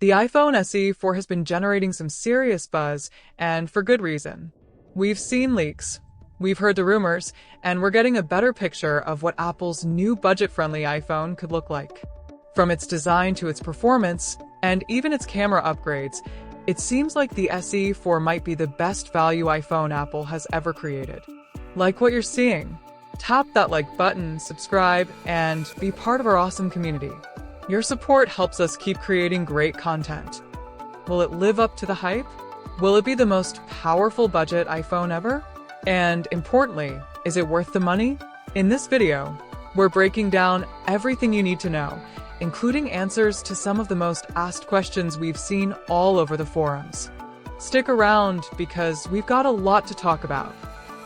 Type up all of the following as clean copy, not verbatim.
The iPhone SE 4 has been generating some serious buzz, and for good reason. We've seen leaks, we've heard the rumors, and we're getting a better picture of what Apple's new budget-friendly iPhone could look like. From its design to its performance, and even its camera upgrades, it seems like the SE 4 might be the best value iPhone Apple has ever created. Like what you're seeing? Tap that like button, subscribe, and be part of our awesome community. Your support helps us keep creating great content. Will it live up to the hype? Will it be the most powerful budget iPhone ever? And importantly, is it worth the money? In this video, we're breaking down everything you need to know, including answers to some of the most asked questions we've seen all over the forums. Stick around because we've got a lot to talk about.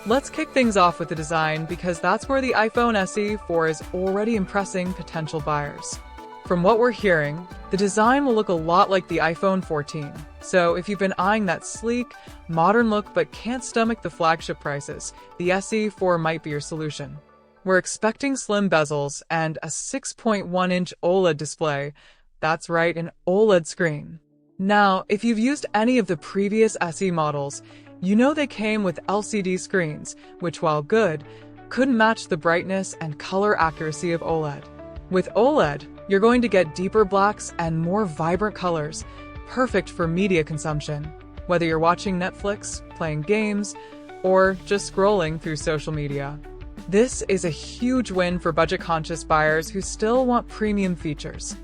Let's kick things off with the design because that's where the iPhone SE 4 is already impressing potential buyers. From what we're hearing, the design will look a lot like the iPhone 14. So if you've been eyeing that sleek, modern look but can't stomach the flagship prices, the SE 4 might be your solution. We're expecting slim bezels and a 6.1-inch OLED display. That's right, an OLED screen. Now, if you've used any of the previous SE models, you know they came with LCD screens, which while good, couldn't match the brightness and color accuracy of OLED. With OLED, you're going to get deeper blacks and more vibrant colors, perfect for media consumption, whether you're watching Netflix, playing games, or just scrolling through social media. This is a huge win for budget-conscious buyers who still want premium features.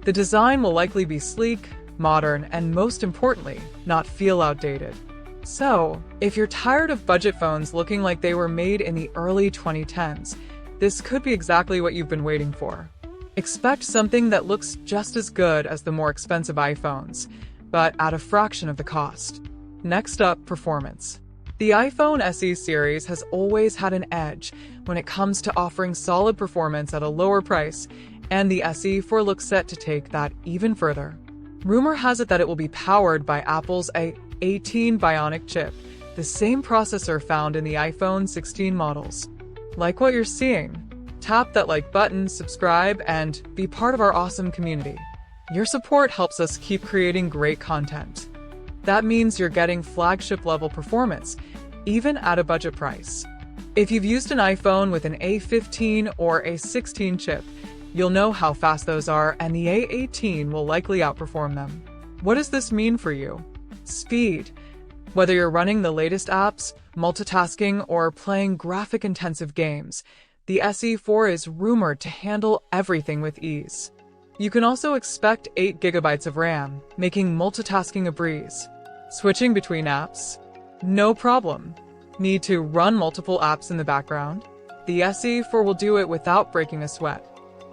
The design will likely be sleek, modern, and most importantly, not feel outdated. So, if you're tired of budget phones looking like they were made in the early 2010s, this could be exactly what you've been waiting for. Expect something that looks just as good as the more expensive iPhones, but at a fraction of the cost. Next up, performance. The iPhone SE series has always had an edge when it comes to offering solid performance at a lower price, and the SE 4 looks set to take that even further. Rumor has it that it will be powered by Apple's A18 Bionic chip, the same processor found in the iPhone 16 models. Like what you're seeing? Tap that like button, subscribe, and be part of our awesome community. Your support helps us keep creating great content. That means you're getting flagship-level performance, even at a budget price. If you've used an iPhone with an A15 or A16 chip, you'll know how fast those are, and the A18 will likely outperform them. What does this mean for you? Speed. Whether you're running the latest apps, multitasking, or playing graphic-intensive games, the SE 4 is rumored to handle everything with ease. You can also expect 8 GB of RAM, making multitasking a breeze. Switching between apps? No problem. Need to run multiple apps in the background? The SE 4 will do it without breaking a sweat.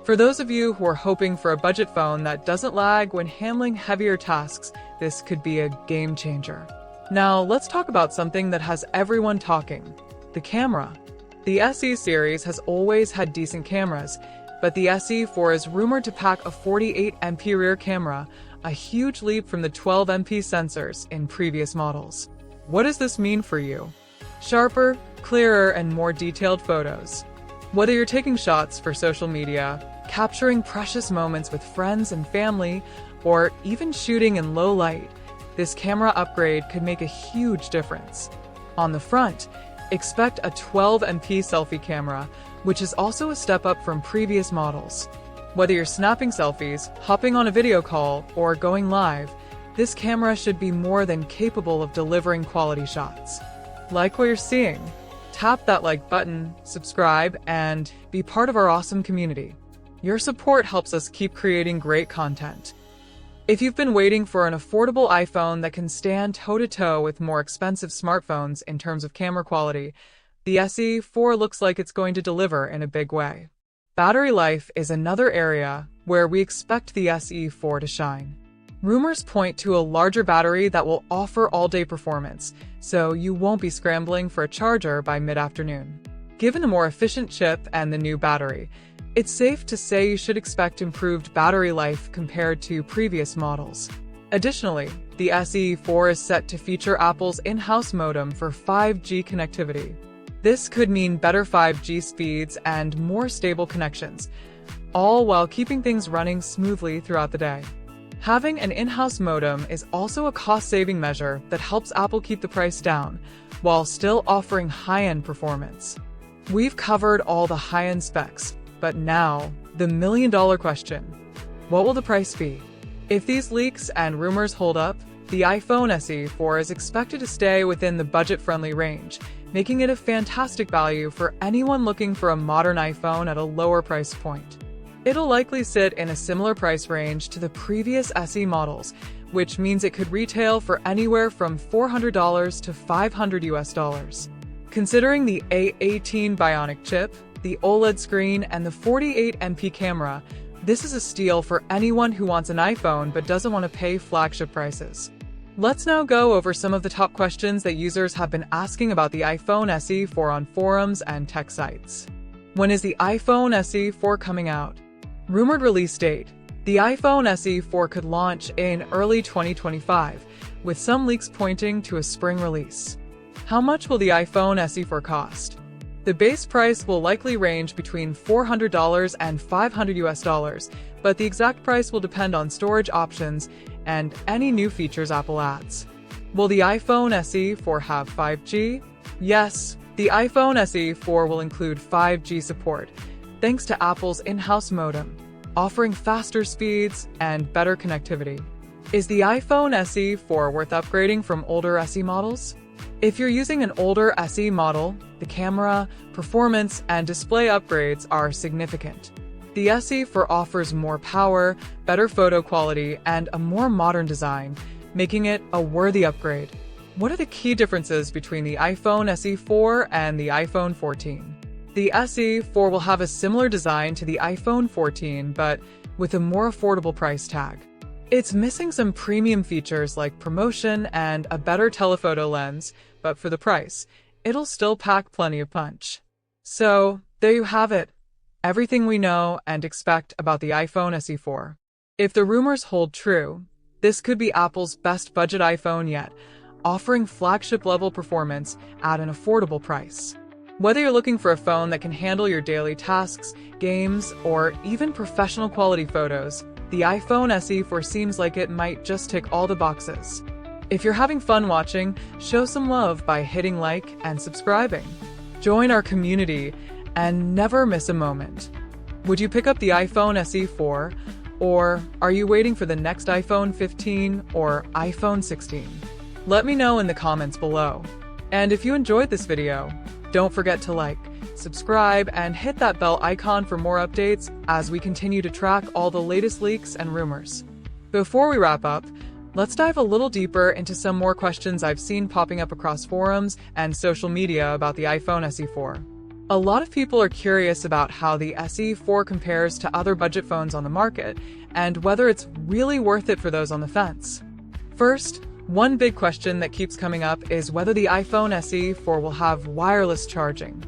For those of you who are hoping for a budget phone that doesn't lag when handling heavier tasks, this could be a game changer. Now, let's talk about something that has everyone talking: the camera. The SE series has always had decent cameras, but the SE 4 is rumored to pack a 48MP rear camera, a huge leap from the 12MP sensors in previous models. What does this mean for you? Sharper, clearer, and more detailed photos. Whether you're taking shots for social media, capturing precious moments with friends and family, or even shooting in low light, this camera upgrade could make a huge difference. On the front, expect a 12MP selfie camera, which is also a step up from previous models. Whether you're snapping selfies, hopping on a video call, or going live, this camera should be more than capable of delivering quality shots. Like what you're seeing? Tap that like button, subscribe, and be part of our awesome community. Your support helps us keep creating great content. If you've been waiting for an affordable iPhone that can stand toe-to-toe with more expensive smartphones in terms of camera quality, the SE 4 looks like it's going to deliver in a big way. Battery life is another area where we expect the SE 4 to shine. Rumors point to a larger battery that will offer all-day performance, so you won't be scrambling for a charger by mid-afternoon. Given the more efficient chip and the new battery, it's safe to say you should expect improved battery life compared to previous models. Additionally, the SE 4 is set to feature Apple's in-house modem for 5G connectivity. This could mean better 5G speeds and more stable connections, all while keeping things running smoothly throughout the day. Having an in-house modem is also a cost-saving measure that helps Apple keep the price down, while still offering high-end performance. We've covered all the high-end specs, but now, the million-dollar question. What will the price be? If these leaks and rumors hold up, the iPhone SE4 is expected to stay within the budget-friendly range, making it a fantastic value for anyone looking for a modern iPhone at a lower price point. It'll likely sit in a similar price range to the previous SE models, which means it could retail for anywhere from $400 to $500. Considering the A18 Bionic chip, the OLED screen, and the 48MP camera, this is a steal for anyone who wants an iPhone but doesn't want to pay flagship prices. Let's now go over some of the top questions that users have been asking about the iPhone SE4 on forums and tech sites. When is the iPhone SE4 coming out? Rumored release date. The iPhone SE4 could launch in early 2025, with some leaks pointing to a spring release. How much will the iPhone SE4 cost? The base price will likely range between $400 and $500, but the exact price will depend on storage options and any new features Apple adds. Will the iPhone SE4 have 5G? Yes, the iPhone SE4 will include 5G support, thanks to Apple's in-house modem, offering faster speeds and better connectivity. Is the iPhone SE4 worth upgrading from older SE models? If you're using an older SE model, the camera, performance, and display upgrades are significant. The SE4 offers more power, better photo quality, and a more modern design, making it a worthy upgrade. What are the key differences between the iPhone SE4 and the iPhone 14? The SE4 will have a similar design to the iPhone 14, but with a more affordable price tag. It's missing some premium features like promotion and a better telephoto lens, but for the price, it'll still pack plenty of punch. So, there you have it. Everything we know and expect about the iPhone SE4. If the rumors hold true, this could be Apple's best budget iPhone yet, offering flagship-level performance at an affordable price. Whether you're looking for a phone that can handle your daily tasks, games, or even professional quality photos, the iPhone SE4 seems like it might just tick all the boxes. If you're having fun watching, show some love by hitting like and subscribing. Join our community and never miss a moment. Would you pick up the iPhone SE4, or are you waiting for the next iPhone 15 or iPhone 16? Let me know in the comments below. And if you enjoyed this video, don't forget to like, subscribe, and hit that bell icon for more updates as we continue to track all the latest leaks and rumors. Before we wrap up, let's dive a little deeper into some more questions I've seen popping up across forums and social media about the iPhone SE4. A lot of people are curious about how the SE4 compares to other budget phones on the market and whether it's really worth it for those on the fence. First, one big question that keeps coming up is whether the iPhone SE4 will have wireless charging.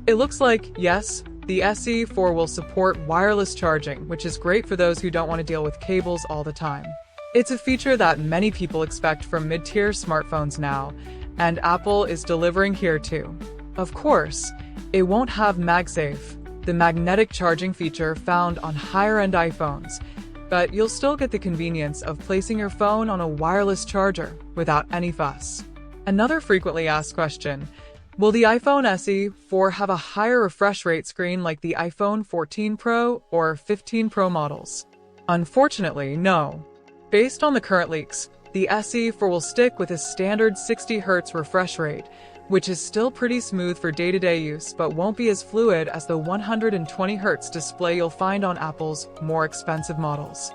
It looks like, yes, the SE4 will support wireless charging, which is great for those who don't want to deal with cables all the time. It's a feature that many people expect from mid-tier smartphones now, and Apple is delivering here too. Of course, it won't have MagSafe, the magnetic charging feature found on higher-end iPhones, but you'll still get the convenience of placing your phone on a wireless charger without any fuss. Another frequently asked question: will the iPhone SE4 have a higher refresh rate screen like the iPhone 14 Pro or 15 Pro models? Unfortunately, no. Based on the current leaks, the SE4 will stick with a standard 60Hz refresh rate, which is still pretty smooth for day-to-day use but won't be as fluid as the 120Hz display you'll find on Apple's more expensive models.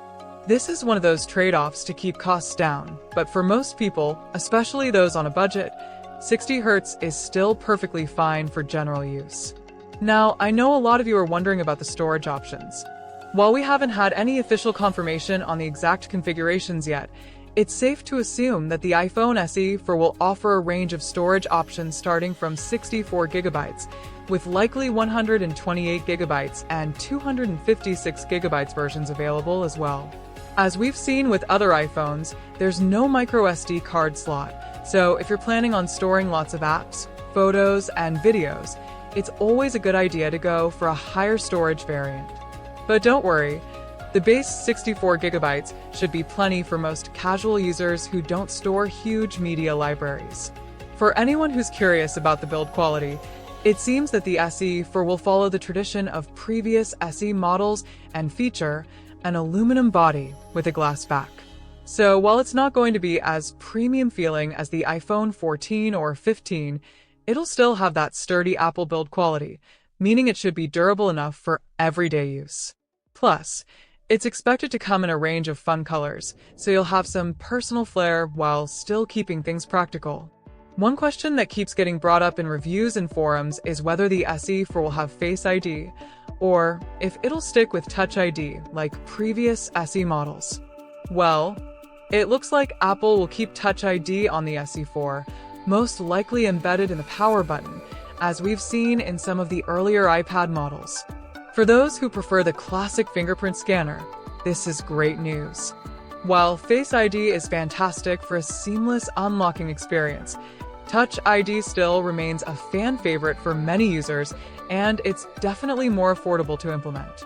This is one of those trade-offs to keep costs down, but for most people, especially those on a budget, 60Hz is still perfectly fine for general use. Now, I know a lot of you are wondering about the storage options. While we haven't had any official confirmation on the exact configurations yet, it's safe to assume that the iPhone SE4 will offer a range of storage options starting from 64GB, with likely 128GB and 256GB versions available as well. As we've seen with other iPhones, there's no microSD card slot, so if you're planning on storing lots of apps, photos, and videos, it's always a good idea to go for a higher storage variant. But don't worry, The base 64 gigabytes should be plenty for most casual users who don't store huge media libraries. For anyone who's curious about the build quality, it seems that the SE4 will follow the tradition of previous SE models and feature an aluminum body with a glass back. So while it's not going to be as premium feeling as the iPhone 14 or 15, it'll still have that sturdy Apple build quality, meaning it should be durable enough for everyday use. Plus, it's expected to come in a range of fun colors, so you'll have some personal flair while still keeping things practical. One question that keeps getting brought up in reviews and forums is whether the SE4 will have Face ID, or if it'll stick with Touch ID like previous SE models. Well, it looks like Apple will keep Touch ID on the SE4, most likely embedded in the power button, as we've seen in some of the earlier iPad models. For those who prefer the classic fingerprint scanner, this is great news. While Face ID is fantastic for a seamless unlocking experience, Touch ID still remains a fan favorite for many users, and it's definitely more affordable to implement.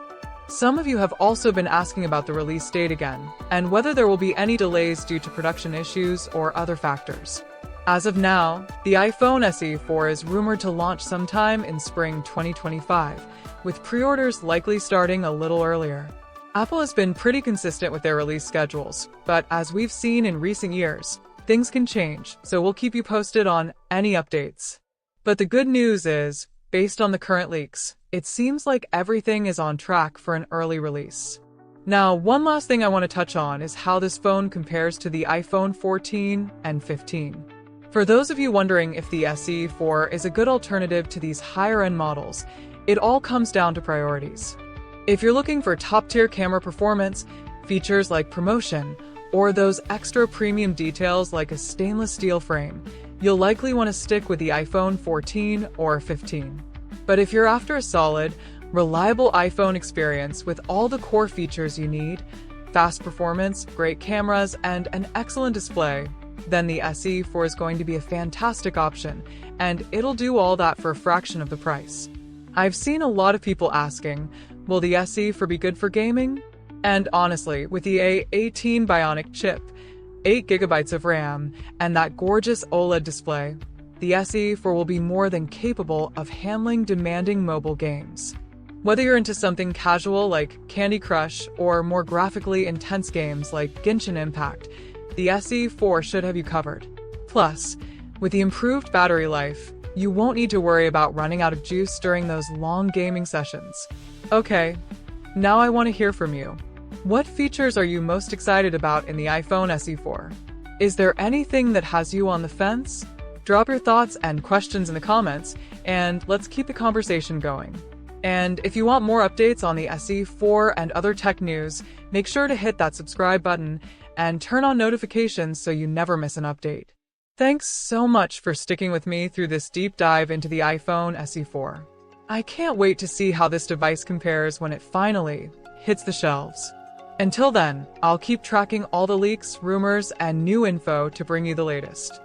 Some of you have also been asking about the release date again, and whether there will be any delays due to production issues or other factors. As of now, the iPhone SE4 is rumored to launch sometime in spring 2025, with pre-orders likely starting a little earlier. Apple has been pretty consistent with their release schedules, but as we've seen in recent years, things can change, so we'll keep you posted on any updates. But the good news is, based on the current leaks, it seems like everything is on track for an early release. Now, one last thing I want to touch on is how this phone compares to the iPhone 14 and 15. For those of you wondering if the SE4 is a good alternative to these higher-end models, it all comes down to priorities. If you're looking for top-tier camera performance, features like ProMotion, or those extra premium details like a stainless steel frame, you'll likely want to stick with the iPhone 14 or 15. But if you're after a solid, reliable iPhone experience with all the core features you need, fast performance, great cameras, and an excellent display, then the SE4 is going to be a fantastic option, and it'll do all that for a fraction of the price. I've seen a lot of people asking, will the SE4 be good for gaming? And honestly, with the A18 Bionic chip, 8 GB of RAM, and that gorgeous OLED display, the SE4 will be more than capable of handling demanding mobile games. Whether you're into something casual like Candy Crush or more graphically intense games like Genshin Impact, the SE4 should have you covered. Plus, with the improved battery life, you won't need to worry about running out of juice during those long gaming sessions. Okay, now I want to hear from you. What features are you most excited about in the iPhone SE4? Is there anything that has you on the fence? Drop your thoughts and questions in the comments, and let's keep the conversation going. And if you want more updates on the SE4 and other tech news, make sure to hit that subscribe button and turn on notifications so you never miss an update. Thanks so much for sticking with me through this deep dive into the iPhone SE4. I can't wait to see how this device compares when it finally hits the shelves. Until then, I'll keep tracking all the leaks, rumors, and new info to bring you the latest.